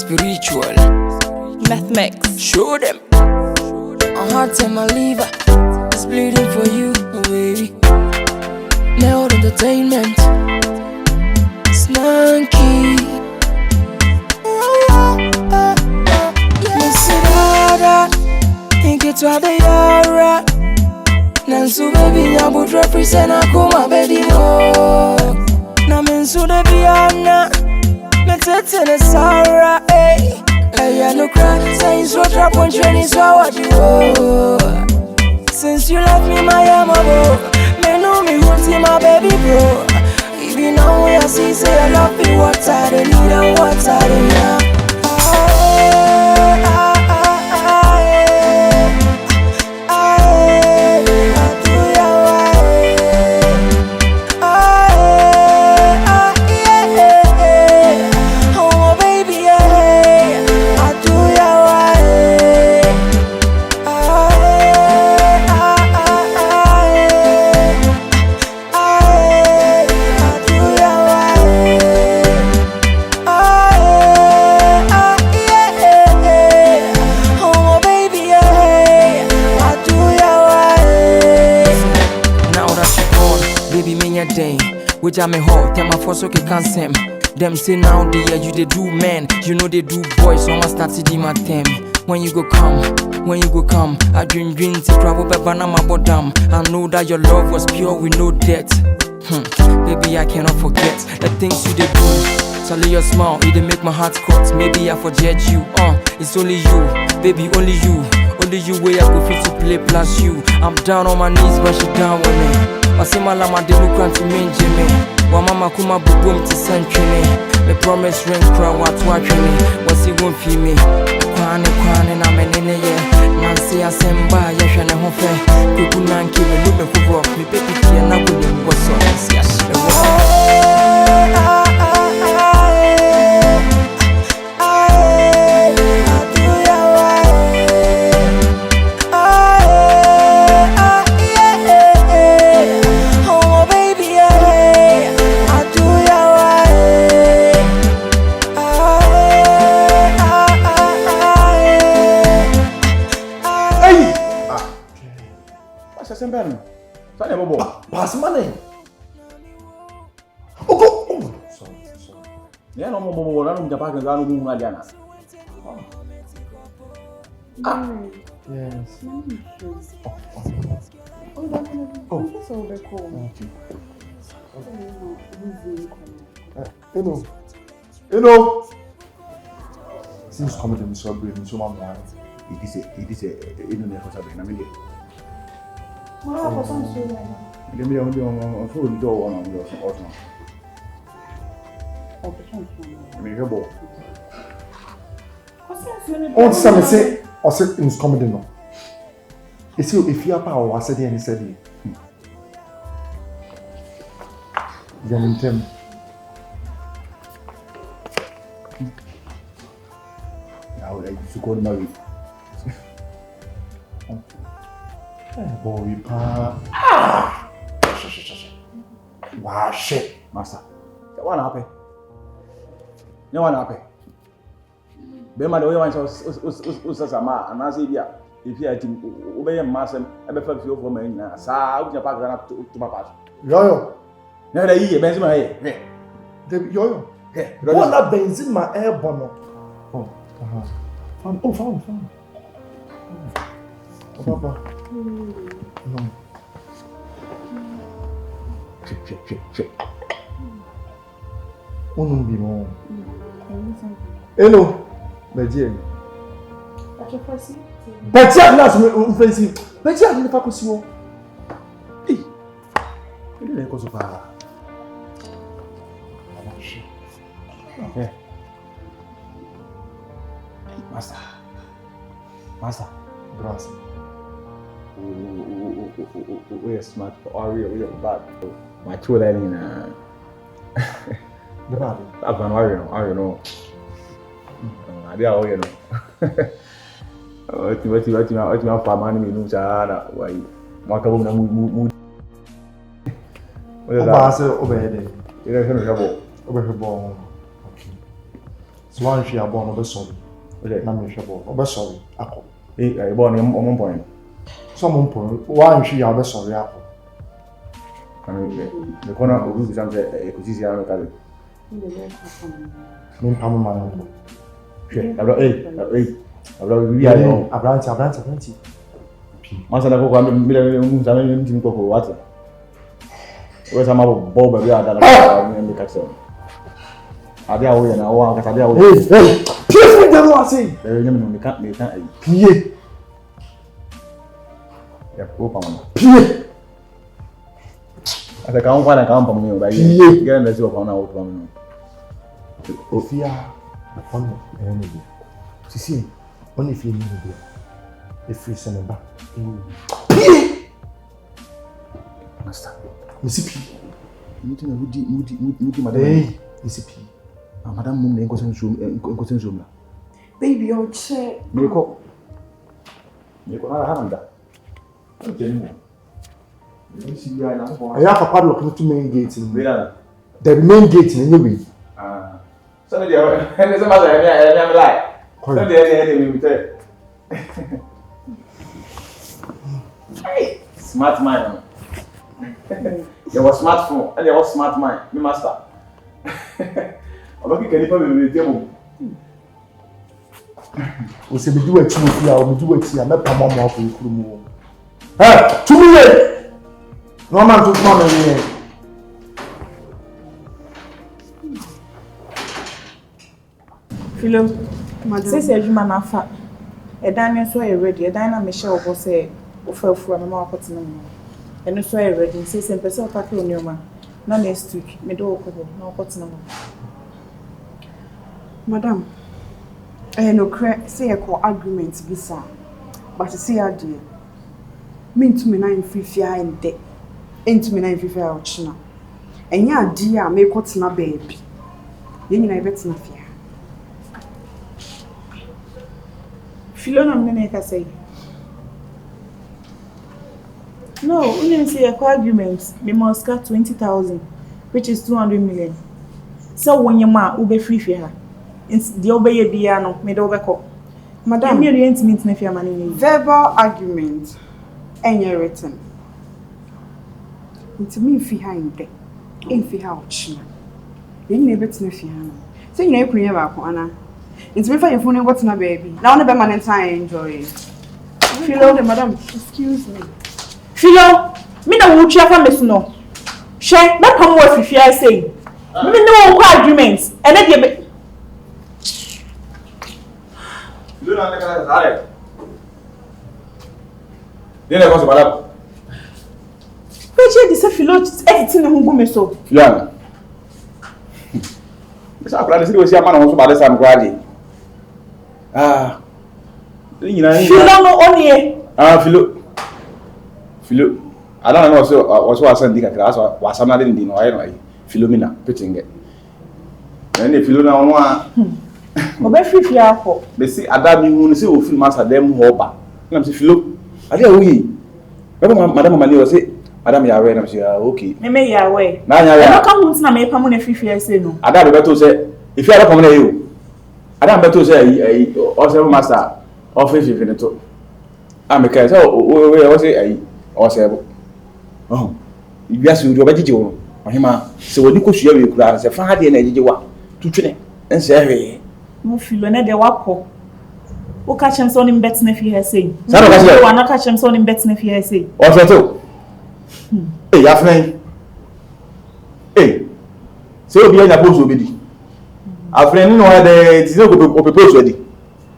spiritual. Meth mix. Show them. My heart and my liver is bleeding for you, baby. Nailed entertainment. Snanky. Miss get to the yara. Nansu baby, I would represent a coma baby mo. Namensu de Biana. Metete ne Sarah, eh. I no cry, saying so trap on training, so what you since you left me, my amabo. Me know me who's my baby bro. Even now I see, say I love you, what I need and what I need. Which I'm a hot, tell my force okay can't sem. Them say now the year you they do men, you know they do boys, so I must start to do my them. When you go come, I dream to travel by Banama Bodam. I know that your love was pure with no debt. Baby, I cannot forget the things you they do. Solely your smile, it they make my heart cut. Maybe I forget you, it's only you, baby, only you. Only you way I go fit to play plus you. I'm down on my knees, but she down with me. Wasima lama democrat to me, Jimmy. Wa mama kuma bubum to send me. Me promise ring crowd what to watch me. Was he won't feel me? Kwane na menene ye. Nancy asemba ye shane hofe. Kuku nanki we look me kubo. Me baby kia na kule mboso. Nsi ashe. Pass money. Oh, sorry. Yeah, no more. I don't Japan and I don't know Diana. Yes. Hello. Since coming to me so brilliant, so much. It is a I mean. Let me on phone door on your autumn. On some say, or sit in comedy. No, it's you if you are power, was said and said, Young Tim. Now I used to go to marry. Boy, pa. Wow, shit, master. That one happy. No one happy. Bema the way one us ama and as if you are to obey a master, I prefer you for me. Sa, you pack to my pass. Yo, now the year, Benzema here. Yo, what not benzin my air bonnet? Oh, found. Oh, Papa. No. Check. Won't be more. Hello, Beijing. But I'm not offensive. But I'm not possible. Hey, you didn't go so far. Okay. Master. Gracias. We are smart, or we are bad. My children in the bad. I've been worrying, I don't know. They are all you know. What you for money? No, sir. Why? What about the mood? What is that? Over here. You don't have a over her ball. So one she born over sorry. Okay, na me she born over sorry. Ako. I born on point. Some point. One she over sorry ako. The corner of the something a position on the carry. Me pam man. Okay, we are Abranti. Once I go to the water. Where's my bob? We are done. The castle. Are they away now? Or are they away? Hey, please don't want to say. They can't. Pierre. Yeah, open. Pierre. As I can't find a company, but you get the job on our one. Ofia, on enemy. See, only if you need to be a free cinema. Pierre. Master. Missy P. Moody, madam. Hey, Missy P. Madam Moon and Cotton Zoom. Baby, I'll check. Miracle. You can have that. Okay. I have a padlock to main gate in the main gate in any way. So there's a matter. I'm like, smart man. There was smartphone and there was smart mind. Me master. I'm looking at the table. We say we do it here, we do it here. I'm not more for you. Hey, 2 million. No man to come in here. Philo, madam. Say you man afa. E dan me so e ready. E dan na me share obo say ofa na ma akoti na mo. E no so e ready. Say person pack onioma. Na next week me do okobo na akoti na mo. Madam, no cre say a co agreement visa. But see idea. Mean to me na in fifia in de. Into me na in fifia ochina. Enya idea make what na baby. Yen na bet na fia. Philo na me ka say. No, only say a co agreement me must cut 20,000, which is 200 million. So when your ma ube free fia. It's the obey bia no me do beko. Madam, me re intimate na fia mani. Verbal argument enya written. Into me fia in de. In fia ochina. Yen na bet na fia no. Say you na ekunya ba ko ana. Into me fa your phone what na baby. Now na be man time enjoy. Philo, madam, excuse me. Philo, me na wo twa fa me so no. She, na pam wo fifia say. Me no wo argument. And na dey You don't understand that. Then I go to Madam. Which is the Philo editing who go me so. Fiona. Essa plana se você amar não só para essa amizade. Philo no only. Philo. I don't know also was sending a class or was another in the no Philomena pitching it. And if you don't know Obe free ako. Be see Adam you see o film master dem hoba. Na me say Philo. Ade awi. Madam Mali say Adam ya we na say okay. Me ya we. Na ya we. No come hunt na me pam na free say no. Adam beto say if you are come na you. Adam beto say o say master o free ne to. Me kai say o say o say oh. Ibi asu do ba jije wo. Ohima se woni ko sua we kura say fa de na jije wa. Tutwene. Ense hwe. No Philo na de wako. O catch him so nim bet na fi say. Say no catch him. O na catch him so nim bet na fi say. O so to. Eh afren. Say obi anya post obi di. Afren no de ti no go post obi.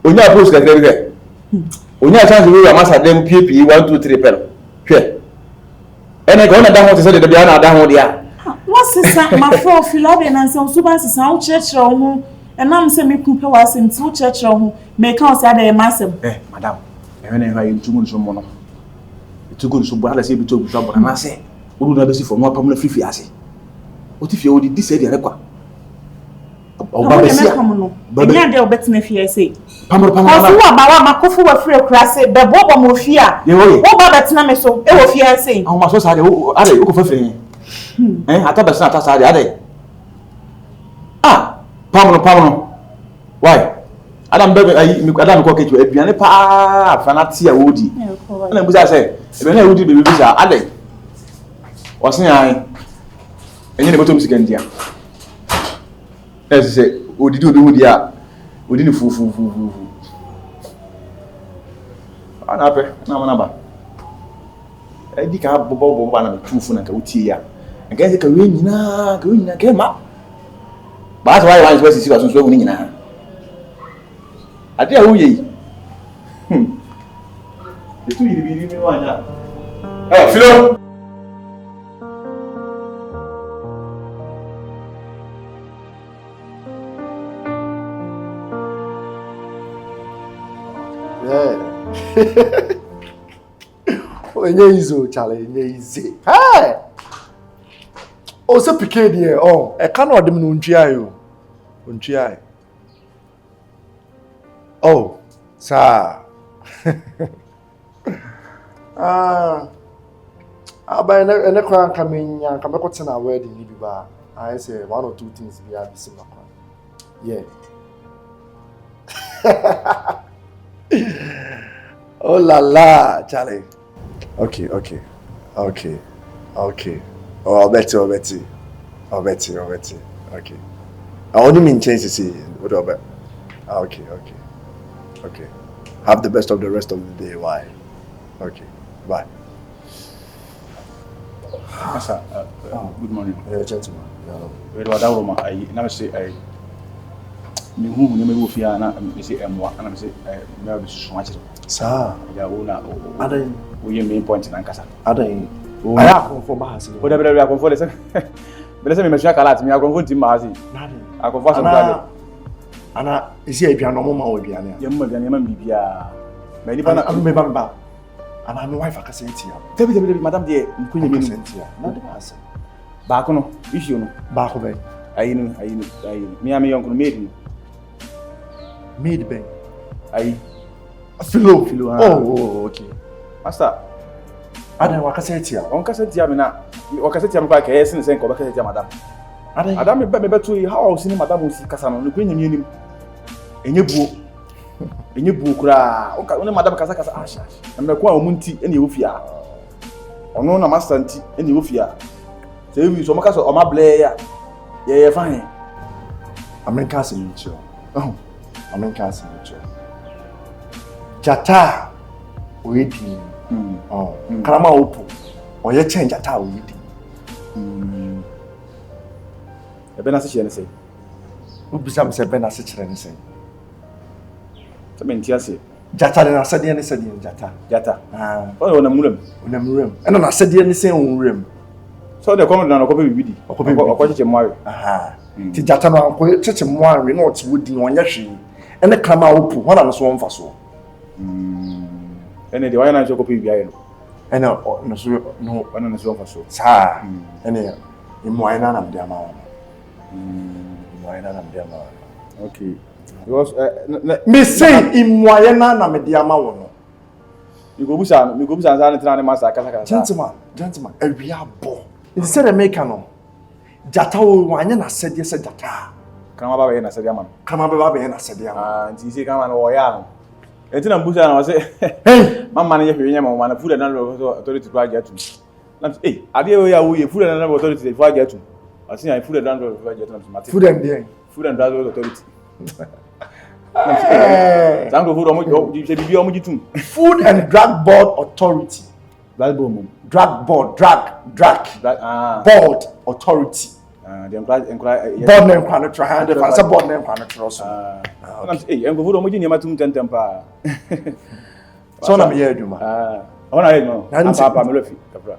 Onya post ka kire. Onya chance we amasa dem pie 1 2 3 pel. Hwe. Ene go na da ho se de bia na da ho dia. What's this my for Philo be na say so ba se san church ho. And I'm saying, me coupe was in two church or make us at a massive. Madam, and then I too good someone. Too good so bad as if you told me, and I say, who would not see for more permanent free fiassi? What if you already decided the record? Oh, but yeah, they'll bet me if you say. Pamela, my coffee were free of crass, the Bob or fear. You what about Namaso? It will fear saying, oh, my society, are they for free? I thought that's not a Pamela. Why? Adam ko kechu aduane pa fa na tie wodi. Na busa say, e be na wodi be busa ade. Osin an. Enye ne botom sika ndia. Say odidi obi wodi a odi ni fu. Ana pe na mana ba. E di ka bobo ba na tufu na ka utie ya. Nka se ka we nyina ke ma. Ba so why one sisi so we nyina. Ade a wo yi. Etu yiri bi mi wanya. Philo. Enye izo chale enye ize. Hey. O se pikin here e ka no dem no ntwia yo. Ntwia. Oh, sa. Aba ene kwa kamenya kamekoti na wedding ni bi ba. I say one or two things be have bisi makwa. Yeah. Oh la la, Charlie. Okay. Oh, I'll bet you. Okay. I only mean change to see. What about? Okay. Have the best of the rest of the day. Why? Okay. Bye. Sir, good morning. Gentlemen. Where do I now say I me who me go fia na me say emwa na me say me be so much. Sir. Ya una Adan we main point na nkasa. Adan. Aya konfo ba hasi. Wo da be konfo le se. Be le se me mesua kalat me konfo ntim ma hasi. Akonfo so ba. Ana isi aduane mo ma wo aduane a. Ye mo aduane ma bibia. Ma ni pa na me ba. Ana me wife akasa ntia. Tebi madam de nkunye me ntia. Na de ba ase. Ba ko no issue no. Ba ko be. Ayinu. Me am yonko no made. Made ben. Ayi. Philo. Oh, okay. Master. Adan wakasa tia. On kasa tia me na. Wakasa tia me kwa ke sin sen ko ba kasa tia madam. Adam me beto yi how o sin madam o si kasa no ko nyam yenim. Enye buo kura. O ka madam kasa ash. Na me ko a omunti ene wo fia. Ono na master nti ene wo fia. Say we so makasa o ma ble ya. Ye fine. America sin ncho. Jata oedi. Karama opo. Oye change jata oedi. Ebe na se chere ne sei. Ubisa me se be na se chere ne sei. Se me ntia se. Jata na se de ne se de jata. O na muram. Eno na se de ne se onwuram. So de come na no ko be bibidi. Okọ cheche mo awe. Ti jata no anko cheche mo awe na oti wodi onye hwe. Ene karama opo, wana no so wonfa so. Ene de why na so ko bibia ye no. Ene no so no wana no so wonfa so. Sa. Ene imo ayina na mde ama. Okay. Because me say imoayena na mede ama wo no. You go busa nza na tena ne master kasa. Gentleman, awia bo. It said America no. Jata wo wanya na sede se jata. Kama baba ye na sede ama. Nti say kama no wo ya no. Enti na busa na wo say, hey, mama na ye hwe nyama mama na food na authority to age atum. Na say, ade wo ya wo ye food na authority to age atum. I think I food and drug authority. Food and drug authority. Zango food Food and Drug Board Authority. Drug board authority. The board name kwano try the fancy board name kwano try so. Hey, I'm food omuji nyama tum tempa. So na me hear aduma. I want to hear no. Papa me lofi kapra.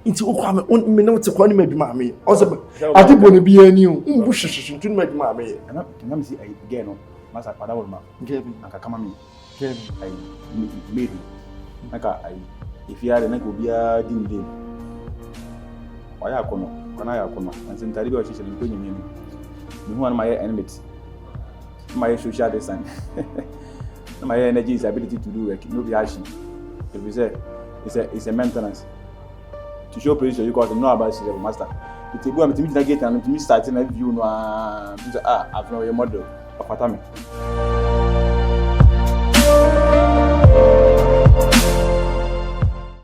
Inti okwa me no te kwa ni madwuma me o se adebo ne bia ni o mbu hwehwehwe ntu ni madwuma me na me si again no masa kwada wo ma gebi aka kama me gebi ai me naka ai ifiare na ko bia di ndi waya akono kana ya akono anse ntari bi o hwehwe ni ko nyimi ni hu an my enmity my social distance my energy is ability to do work no be action if we say it's a maintenance to show praise you got to know about the master It's a boy, I'm to meet the gate and to me starting a view. No, I've no your model of Fatami.